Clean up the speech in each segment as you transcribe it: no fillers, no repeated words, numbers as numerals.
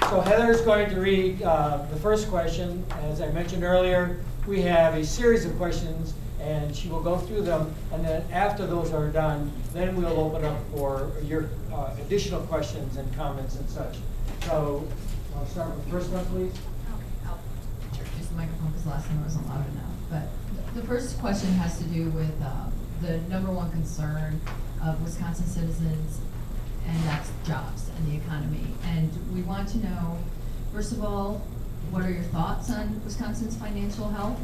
So Heather's going to read the first question. As I mentioned earlier, we have a series of questions, and she will go through them, and then after those are done, then we'll open up for your additional questions and comments and such. So I'll start with the first one, please. Okay, I'll use the microphone because last time it wasn't loud enough. But the first question has to do with the #1 concern of Wisconsin citizens, and that's jobs and the economy. And we want to know, first of all, what are your thoughts on Wisconsin's financial health?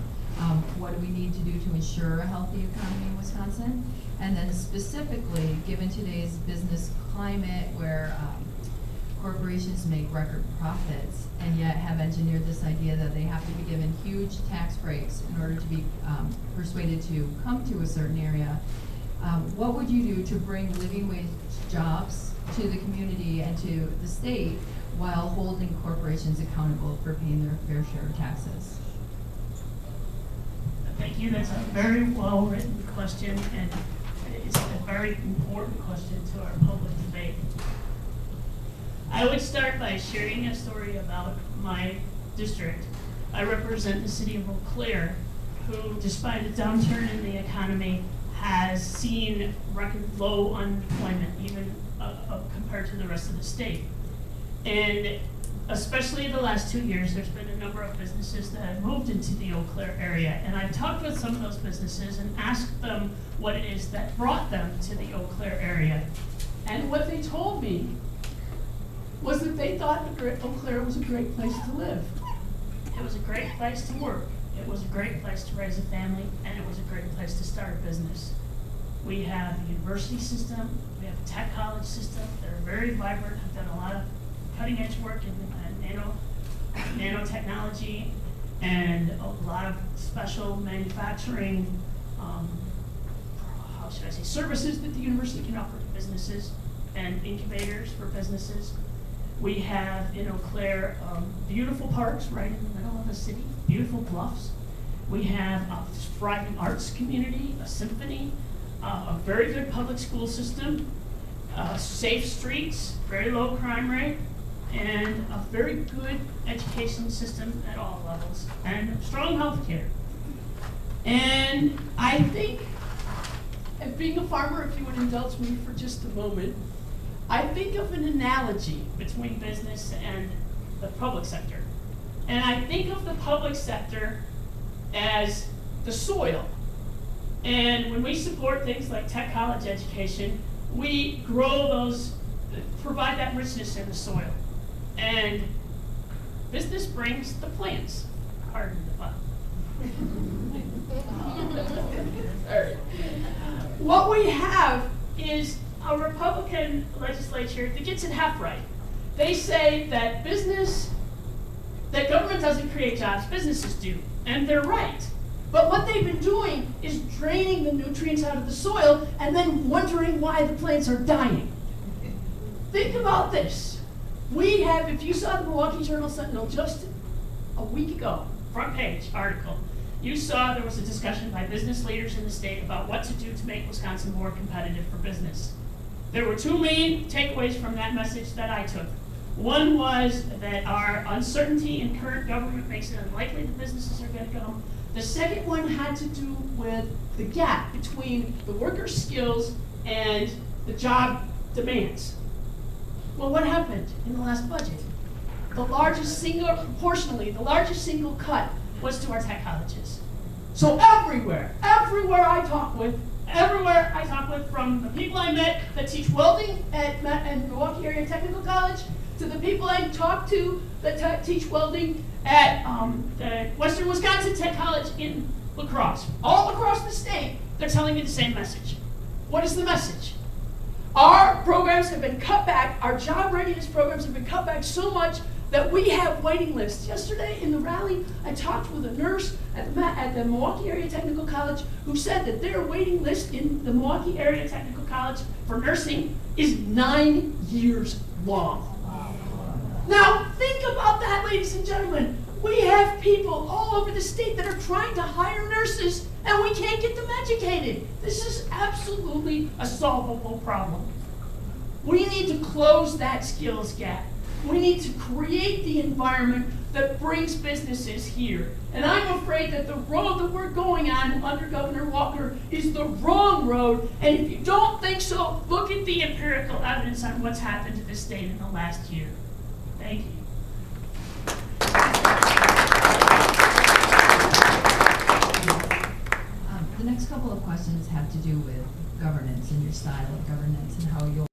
What do we need to do to ensure a healthy economy in Wisconsin? And then specifically, given today's business climate where corporations make record profits and yet have engineered this idea that they have to be given huge tax breaks in order to be persuaded to come to a certain area, what would you do to bring living wage jobs to the community and to the state while holding corporations accountable for paying their fair share of taxes? Thank you. That's a very well-written question, and it's a very important question to our public debate. I would start by sharing a story about my district. I represent the city of Eau Claire, who, despite a downturn in the economy, has seen record low unemployment, even compared to the rest of the state. And especially in the last 2 years, there's been a number of businesses that have moved into the Eau Claire area. And I've talked with some of those businesses and asked them what it is that brought them to the Eau Claire area. And what they told me was that they thought Eau Claire was a great place to live. It was a great place to work. It was a great place to raise a family, and it was a great place to start a business. We have a university system, we have a tech college system. They're very vibrant, have done a lot of cutting edge work in nanotechnology and a lot of special manufacturing, how should I say, services that the university can offer to businesses and incubators for businesses. We have in Eau Claire beautiful parks right in the middle of the city, beautiful bluffs. We have a thriving arts community, a symphony, a very good public school system, safe streets, very low crime rate, and a very good education system at all levels, and strong health care. And I think, and being a farmer, if you would indulge me for just a moment, I think of an analogy between business and the public sector. And I think of the public sector as the soil. And when we support things like tech college education, we grow those, provide that richness in the soil. And business brings the plants. Pardon the pun. All right. What we have is a Republican legislature that gets it half right. They say that that government doesn't create jobs, businesses do. And they're right. But what they've been doing is draining the nutrients out of the soil and then wondering why the plants are dying. Think about this. We have, if you saw the Milwaukee Journal-Sentinel just a week ago, front page article, you saw there was a discussion by business leaders in the state about what to do to make Wisconsin more competitive for business. There were two main takeaways from that message that I took. One was that our uncertainty in current government makes it unlikely that businesses are going to go. The second one had to do with the gap between the workers' skills and the job demands. Well, what happened in the last budget? Proportionally, the largest single cut was to our tech colleges. So everywhere I talk with, from the people I met that teach welding at Milwaukee Area Technical College, to the people I talk to that teach welding at the Western Wisconsin Tech College in La Crosse, all across the state, they're telling me the same message. What is the message? Our programs have been cut back, our job readiness programs have been cut back so much that we have waiting lists. Yesterday in the rally, I talked with a nurse at the Milwaukee Area Technical College who said that their waiting list in the Milwaukee Area Technical College for nursing is 9 years long. Now, think about that, ladies and gentlemen. We have people all over the state that are trying to hire nurses, and we can't get them educated. This is absolutely a solvable problem. We need to close that skills gap. We need to create the environment that brings businesses here. And I'm afraid that the road that we're going on under Governor Walker is the wrong road. And if you don't think so, look at the empirical evidence on what's happened to this state in the last year. Thank you. The next couple of questions have to do with governance and your style of governance and how you'll